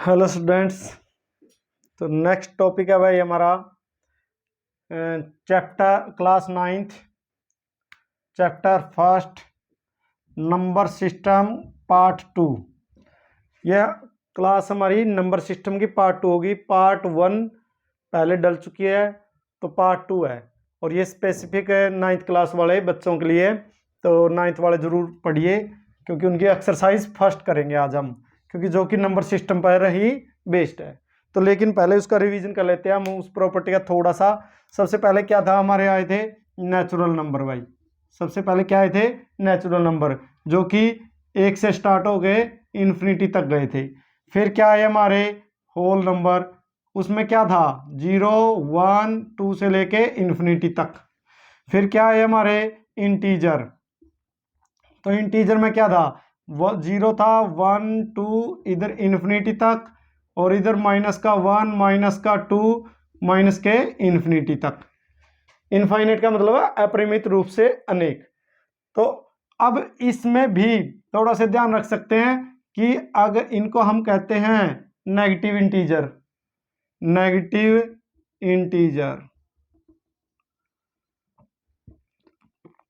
Hello students. तो next topic है भाई हमारा chapter class 9th chapter first number system part 2। यह क्लास हमारी नंबर सिस्टम की पार्ट 2 होगी। पार्ट 1 पहले डल चुकी है तो पार्ट 2 है और ये स्पेसिफिक है 9th क्लास वाले बच्चों के लिए। तो 9th वाले ज़रूर पढ़िए क्योंकि उनकी एक्सरसाइज फर्स्ट करेंगे आज हम, क्योंकि जो कि नंबर सिस्टम पर ही बेस्ड है। तो लेकिन पहले उसका रिवीजन कर लेते हैं हम उस प्रॉपर्टी का थोड़ा सा। सबसे पहले क्या था, हमारे आए थे नेचुरल नंबर भाई। सबसे पहले क्या आए थे, नेचुरल नंबर, जो कि 1 से स्टार्ट हो गए इन्फिनिटी तक गए थे। फिर क्या आए हमारे होल नंबर, उसमें क्या था 0 1 2 से लेके इन्फिनिटी तक। फिर क्या आए हमारे इंटीजर, तो इंटीजर में क्या था, 0 था 1 2 इधर इन्फिनिटी तक, और इधर माइनस का 1 माइनस का 2 माइनस के इन्फिनिटी तक। इनफाइनाइट का मतलब है अपरिमित रूप से अनेक। तो अब इसमें भी थोड़ा सा ध्यान रख सकते हैं कि अगर इनको हम कहते हैं नेगेटिव इंटीजर, नेगेटिव इंटीजर,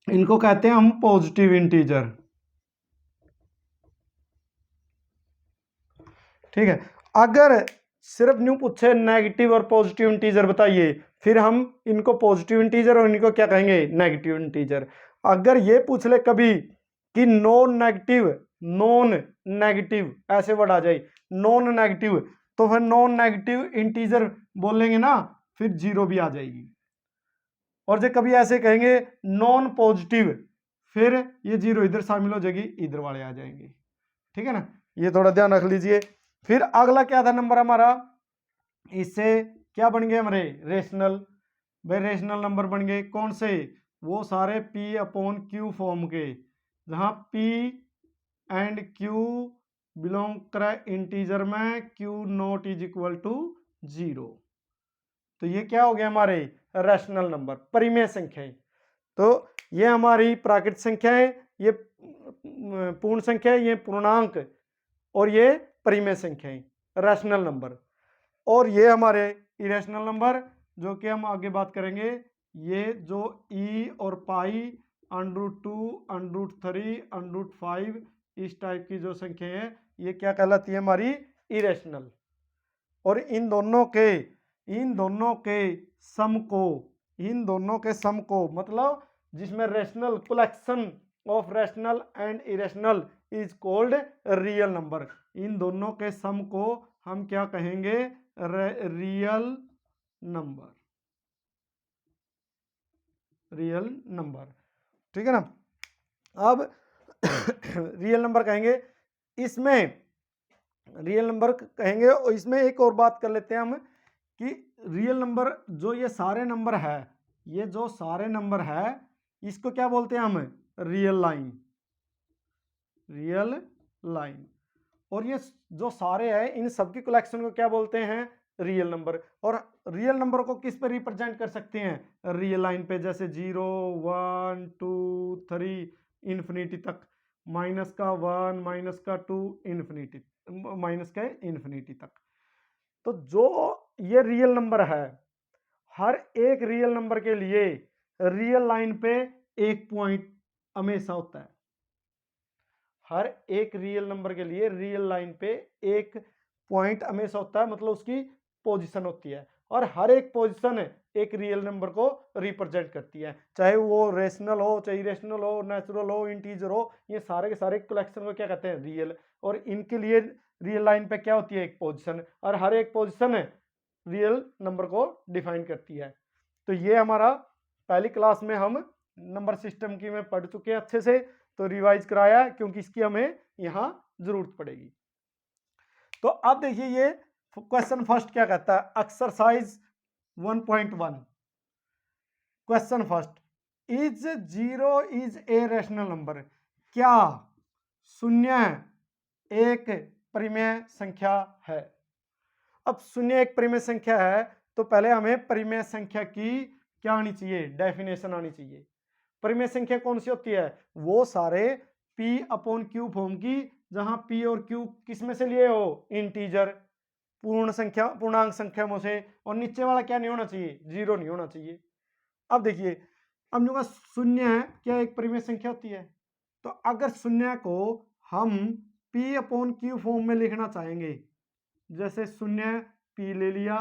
इनको कहते हैं हम पॉजिटिव इंटीजर। ठीक है, अगर सिर्फ न्यू पूछे नेगेटिव और पॉजिटिव इंटीजर बताइए, फिर हम इनको पॉजिटिव इंटीजर और इनको क्या कहेंगे, नेगेटिव इंटीजर। अगर ये पूछ ले कभी कि नॉन नेगेटिव, नॉन नेगेटिव ऐसे वर्ड आ जाए, नॉन नेगेटिव, तो फिर नॉन नेगेटिव इंटीजर बोलेंगे ना, फिर 0 भी आ जाएगी। और जो कभी ऐसे कहेंगे नॉन पॉजिटिव, फिर ये 0 इधर शामिल हो जाएगी, इधर वाले आ जाएंगे। ठीक है ना, ये थोड़ा ध्यान रख लीजिए। फिर अगला क्या था नंबर हमारा, इससे क्या बन गए हमारे रेशनल। भाई रेशनल नंबर बन गए कौन से, वो सारे P अपॉन Q फॉर्म के, जहां P एंड Q बिलोंग करे इंटीजर में, Q not is equal to 0। तो ये क्या हो गया हमारे रैशनल नंबर, परिमेय संख्याएं। तो ये हमारी प्राकृत संख्या है, ये पूर्ण संख्या है, ये पूर्णांक, और ये परिमेय संख्याएं रैशनल नंबर। और ये हमारे इरेशनल नंबर, जो कि हम आगे बात करेंगे। ये जो ई और पाई, √2 √3 √5 इस टाइप की जो संख्या है, ये क्या कहलाती है हमारी इरेशनल। और इन दोनों के सम को, इन दोनों के सम को मतलब जिसमें rational collection of rational and irrational is called real number. इन दोनों के सम को हम क्या कहेंगे, रियल नंबर, रियल नंबर। ठीक है ना। अब रियल नंबर कहेंगे, इसमें रियल नंबर कहेंगे, और इसमें एक और बात कर लेते हैं हम कि रियल नंबर जो ये सारे नंबर है, ये जो सारे नंबर है, इसको क्या बोलते हैं हम, रियल लाइन, रियल लाइन। और ये जो सारे हैं इन सबकी कलेक्शन को क्या बोलते हैं, रियल नंबर। और रियल नंबर को किस पे रिप्रेजेंट कर सकते हैं, रियल लाइन पे, जैसे 0 1 2 3 इन्फिनिटी तक, माइनस का 1 माइनस का 2 इन्फिनिटी, माइनस का इन्फिनिटी तक। तो जो ये रियल नंबर है, हर एक रियल नंबर के लिए रियल लाइन पे एक पॉइंट हमेशा होता है। हर एक रियल नंबर के लिए रियल लाइन पे एक पॉइंट हमेशा होता है, मतलब उसकी पोजीशन होती है। और हर एक पोजीशन एक रियल नंबर को रिप्रेजेंट करती है, चाहे वो रेशनल हो, चाहे इरेशनल हो, नेचुरल हो, इंटीजर हो, ये सारे के सारे कलेक्शन को क्या कहते हैं, रियल। और इनके लिए रियल लाइन पे क्या होती है, एक पोजीशन, और हर एक पोजीशन रियल नंबर को डिफाइन करती है। तो ये हमारा पहली क्लास में हम नंबर सिस्टम की में पढ़ चुके हैं अच्छे से, तो रिवाइज कराया है क्योंकि इसकी हमें यहां जरूरत पड़ेगी। तो अब देखिए ये क्वेश्चन फर्स्ट क्या कहता है, exercise 1.1। Question first, is 0 is a rational number. क्या शून्य एक परिमेय संख्या है। अब शून्य एक परिमेय संख्या है, तो पहले हमें परिमेय संख्या की क्या आनी चाहिए, डेफिनेशन आनी चाहिए। परिमेय संख्या कौन सी होती है, वो सारे P अपॉन Q फॉर्म की, जहां P और Q किस में से लिए हो, इंटीजर। पूर्ण संख्या पूर्णांक संख्या में से, और नीचे वाला क्या नहीं होना चाहिए, जीरो नहीं होना चाहिए। अब देखिए अब जो का शून्य है क्या एक परिमेय संख्या होती है, तो अगर शून्य को हम p अपॉन क्यू फॉर्म में लिखना चाहेंगे, जैसे शून्य p ले लिया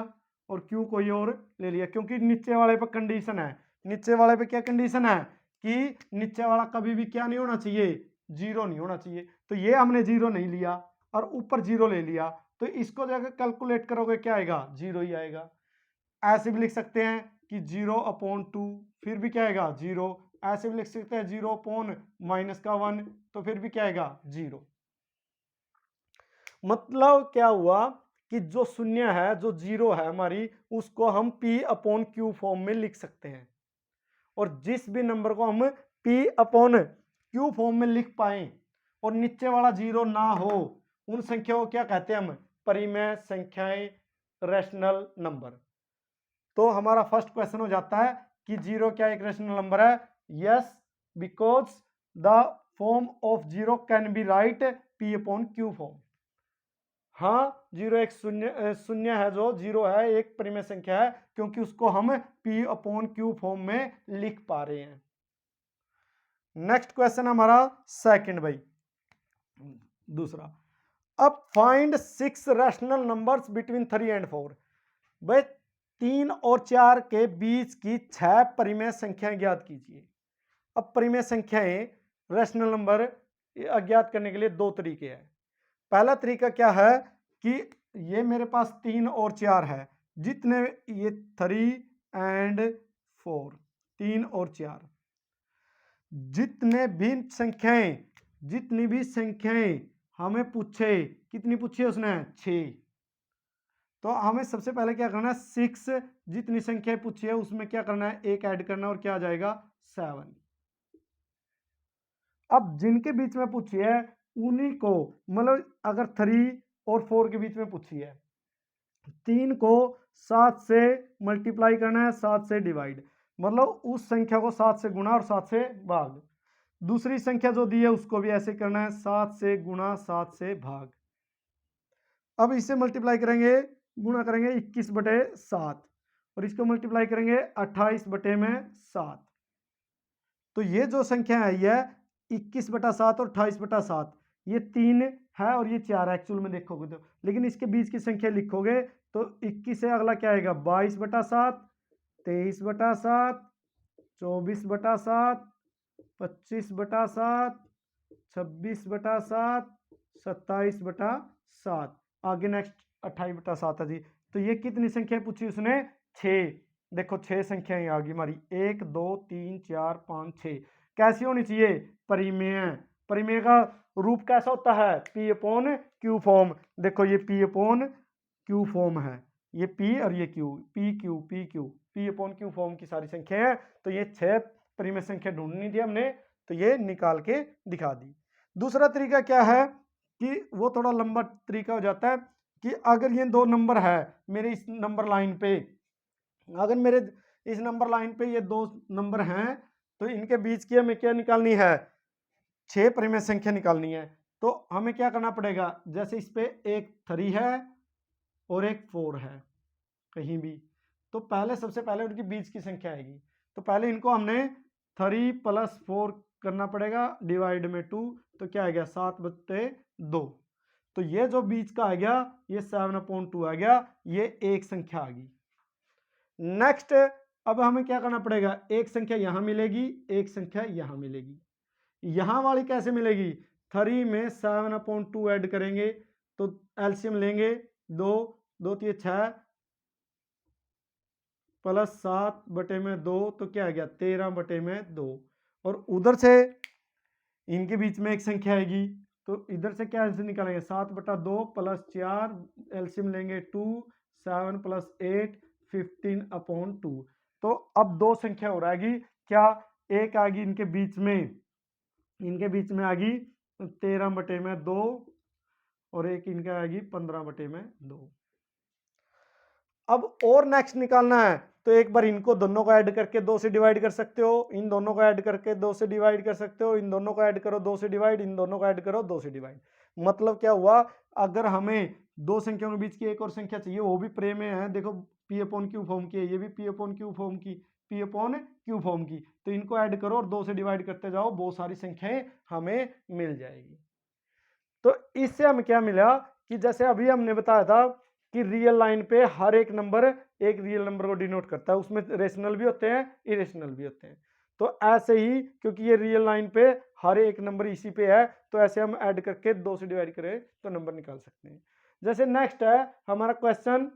और q कोई और ले लिया, क्योंकि नीचे वाले पे कंडीशन है, नीचे वाले पे क्या कंडीशन है कि नीचे वाला कभी भी क्या नहीं होना चाहिए, जीरो नहीं होना चाहिए। तो ये हमने जीरो नहीं लिया और ऊपर जीरो ले लिया, तो इसको जाकर कैलकुलेट करोगे क्या आएगा, जीरो ही आएगा। ऐसे भी लिख सकते हैं कि 0/2, फिर भी क्या आएगा, जीरो। ऐसे भी लिख सकते हैं 0/-1, तो फिर भी क्या आएगा, जीरो। मतलब क्या हुआ कि जो शून्य है, जो जीरो है हमारी, उसको हम p/q फॉर्म में लिख सकते हैं। और जिस भी नंबर को हम p/q फॉर्म में लिख पाए और नीचे वाला जीरो ना हो, उन संख्याओं को क्या कहते हैं हम, परिमेय संख्याएं, रैशनल नंबर। तो हमारा फर्स्ट क्वेश्चन हो जाता है कि जीरो क्या एक रैशनल नंबर है, yes, because the form of zero can be right p/q form. हाँ, जीरो एक शून्य है, जो जीरो है एक परिमेय संख्या है, क्योंकि उसको हम p/q फॉर्म में लिख पा रहे हैं। नेक्स्ट क्वेश्चन हमारा सेकंड भाई, दूसरा। अब find 6 rational numbers between 3 and 4। भाई 3 और 4 के बीच की 6 परिमेय संख्याएं ज्ञात कीजिए। अब परिमेय संख्याएं, रैशनल नंबर अज्ञात करने के लिए दो तरीके हैं। पहला तरीका क्या है कि ये मेरे पास 3 और 4 है, जितने ये 3 एंड 4, 3 और 4, जितने भी संख्याएं, जितनी भी संख्याएं हमें पूछे, कितनी पूछी उसने, 6, तो हमें सबसे पहले क्या करना है, 6 जितनी संख्या पूछी है उसमें क्या करना है, एक ऐड करना, और क्या आ जाएगा, 7। अब जिनके बीच में पूछी है उन्हीं को, मतलब अगर 3 और 4 के बीच में पूछी है, 3 को 7 से मल्टीप्लाई करना है, 7 से डिवाइड, मतलब उस संख्या को 7 से गुणा और 7 से भाग। दूसरी संख्या जो दी है उसको भी ऐसे करना है, 7 से गुणा 7 से भाग। अब इसे मल्टीप्लाई करेंगे, गुणा करेंगे 21/7, और इसको मल्टीप्लाई करेंगे 28/7। तो ये जो संख्या है ये 21/7 और 28/7, ये 3 है और ये 4 है एक्चुअल में देखोगे तो, लेकिन इसके बीच की संख्या लिखोगे तो 21 से अगला क्या आएगा, 22/7, 23/7, 24/7, 25/7, 26/7, 27/7, आगे नेक्स्ट 28/7 है जी। तो ये कितनी संख्या पूछी उसने, 6। देखो 6 संख्याएं आ गई हमारी, 1 2 3 4 5 6। कैसी होनी चाहिए, परिमेय। परिमेय का रूप कैसा होता है, p/q फॉर्म। देखो ये p/q फॉर्म है, ये p और ये q, p/q फॉर्म की सारी संख्या है। तो ये 6 परिमेय संख्या ढूंढनी थी हमने, तो ये निकाल के दिखा दी। दूसरा तरीका क्या है कि वो थोड़ा लंबा तरीका हो जाता है कि अगर ये दो नंबर है मेरे इस नंबर लाइन पे, अगर मेरे इस नंबर लाइन पे ये दो नंबर हैं, तो इनके बीच की हमें क्या निकालनी है, 6 परिमेय संख्या निकालनी है। तो हमें क्या करना पड़ेगा, जैसे इस पे एक 3 है और एक 4 है कहीं भी, तो पहले सबसे पहले उनके बीच की संख्या आएगी, तो पहले इनको हमने 3 + 4 करना पड़ेगा, डिवाइड में 2, तो क्या आ गया, 7/2। तो ये जो बीच का आ गया ये 7/2 आ गया, ये एक संख्या आ गई। नेक्स्ट अब हमें क्या करना पड़ेगा, एक संख्या यहां मिलेगी, एक संख्या यहां मिलेगी। यहां वाली कैसे मिलेगी, 3 में 7/2 ऐड करेंगे तो एलसीएम लेंगे, 2 2 3 6 प्लस 7/2, तो क्या आ गया, 13/2। और उधर से इनके बीच में एक संख्या आएगी, तो इधर से क्या एलसीएम निकालेंगे, 7/2 + 4, एलसीएम लेंगे 2, 7 + 8 15/2। तो अब दो संख्या हो रहेगी, क्या, एक आएगी इनके बीच में, इनके बीच में आ गई 13/2 और एक इनका आएगी 15/2। अब और नेक्स्ट निकालना है, तो एक बार इनको दोनों को ऐड करके 2 से डिवाइड कर सकते हो, इन दोनों को ऐड करके 2 से डिवाइड कर सकते हो, इन दोनों को ऐड करो 2 से डिवाइड, इन दोनों को ऐड करो 2 से डिवाइड। मतलब क्या हुआ, अगर हमें दो संख्याओं के बीच की एक और संख्या चाहिए, वो भी प्रेमेय है। देखो पी अपॉन क्यू फॉर्म की है, ये भी पी अपॉन क्यू फॉर्म की, पी अपॉन क्यू फॉर्म की। तो इनको ऐड करो और 2 से डिवाइड करते जाओ, बहुत सारी संख्याएं हमें मिल जाएगी। तो इससे हमें क्या मिला कि जैसे अभी हमने बताया था कि रियल लाइन पे हर एक नंबर एक रियल नंबर को डिनोट करता है, उसमें रेशनल भी होते हैं, इरेशनल भी होते हैं। तो ऐसे ही क्योंकि ये रियल लाइन पे हर एक नंबर इसी पे है, तो ऐसे हम ऐड करके 2 से डिवाइड करें तो नंबर निकाल सकते हैं। जैसे नेक्स्ट है हमारा क्वेश्चन,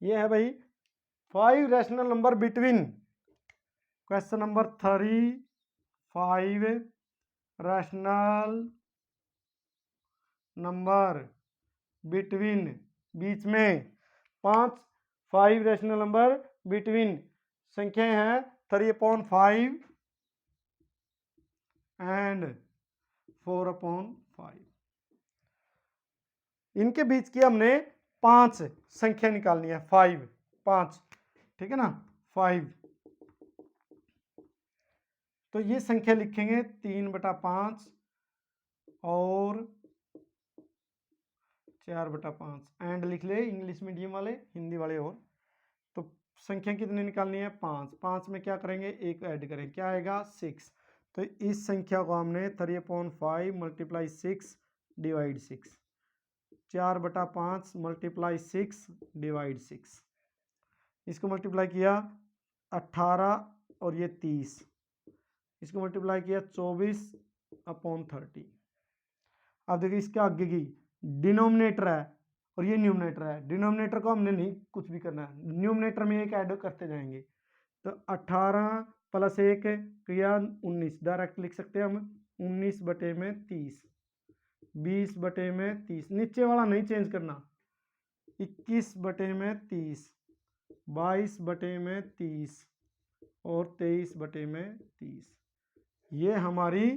ये है भाई 5 rational number between, question number 3, 5 rational number between, बीच में 5 रैशनल नंबर बिटवीन, संख्याएं हैं 3/5 एंड 4/5। इनके बीच की हमने 5 संख्या निकालनी है, 5, ठीक है ना, 5। तो ये संख्या लिखेंगे 3/5 और 4/5, एंड लिख ले इंग्लिश मीडियम वाले, हिंदी वाले। और तो संख्या कितनी निकालनी है, 5 में क्या करेंगे, एक ऐड करें, क्या आएगा 6। तो इस संख्या को हमने 3/5 मल्टीप्लाई 6 डिवाइड 6, 4/5 मल्टीप्लाई 6 डिवाइड 6, इसको मल्टीप्लाई किया 18 और ये 30, इसको मल्टीप्लाई किया 24/30। अब देखिए इसके आगे की डिनोमिनेटर है और ये न्यूमरेटर है, डिनोमिनेटर को हमने नहीं कुछ भी करना है, न्यूमरेटर में एक ऐड करते जाएंगे। तो 18 + 1 किया 19, डायरेक्ट लिख सकते हैं हम 19/30, 20/30, नीचे वाला नहीं चेंज करना, 21/30, 22/30 और 23/30। ये हमारी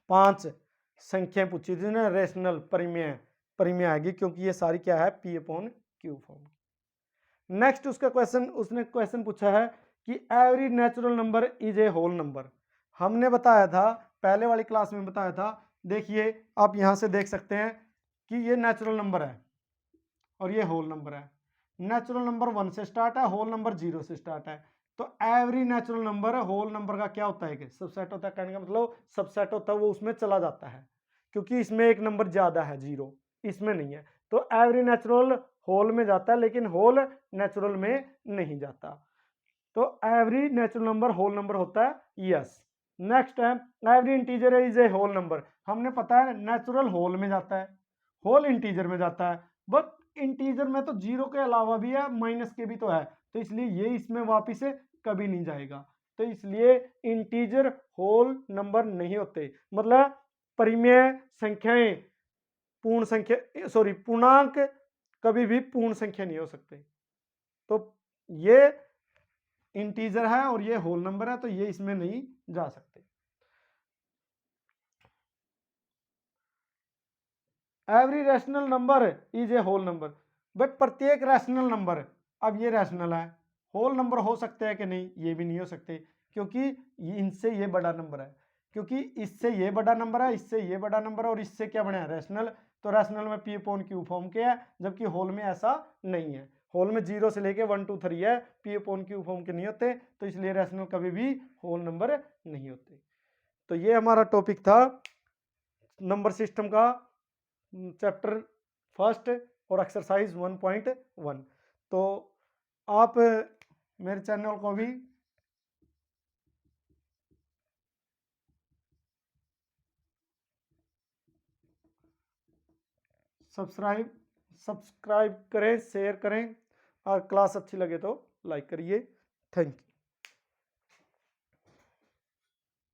5 संख्याएं पूछी थी ना, रेशनल परिमेय आएगी, क्योंकि ये सारी क्या है, P/Q फॉर्म। नेक्स्ट उसका क्वेश्चन, उसने क्वेश्चन पूछा है कि every natural number is a whole number. हमने बताया था पहले वाली क्लास में बताया था, देखिए आप यहां से देख सकते हैं कि ये नेचुरल नंबर है और ये होल नंबर है। नेचुरल नंबर 1 से स्टार्ट है, होल नंबर 0 से स्टार्ट है। तो every natural number whole number का क्या होता है कि सबसेट होता है, कहने का मतलब सबसेट होता है, वो उसमें चला जाता है, क्योंकि इसमें एक नंबर ज्यादा है 0, इसमें नहीं है। तो एवरी नेचुरल होल में जाता है, लेकिन होल नेचुरल में नहीं जाता। तो every natural number whole number होता है, यस। नेक्स्ट है every integer is a whole number. हमने पता है नेचुरल होल में जाता है, होल इंटीजर में जाता है, बट इंटीजर में तो 0 के अलावा भी है, माइनस के भी तो है, तो इसलिए ये इसमें वापिस कभी नहीं जाएगा। तो इसलिए इंटीजर होल नंबर नहीं होते, मतलब परिमेय संख्याएं पूर्ण संख्या, सॉरी पूर्णांक कभी भी पूर्ण संख्या नहीं हो सकते। तो ये इंटीजर है और ये होल नंबर है, तो ये इसमें नहीं जा सकते। Every rational number is a whole number, but प्रत्येक रैशनल नंबर, अब ये रैशनल है, होल नंबर हो सकते हैं कि नहीं, ये भी नहीं हो सकते, क्योंकि इनसे ये बड़ा नंबर है, क्योंकि इससे ये बड़ा नंबर है, इससे ये बड़ा नंबर है, और इससे क्या बना है, रैशनल। तो रैशनल में P/Q फॉर्म के है, जबकि होल में ऐसा नहीं है, होल में 0 से लेके 1 2 3 है, P/Q फॉर्म के नहीं होते, तो इसलिए रैशनल कभी भी होल नंबर नहीं होते। तो ये हमारा टॉपिक था नंबर सिस्टम का, चैप्टर फर्स्ट और एक्सरसाइज 1.1। तो आप मेरे चैनल को भी सब्सक्राइब करें, शेयर करें, और क्लास अच्छी लगे तो लाइक करिए। Thank you.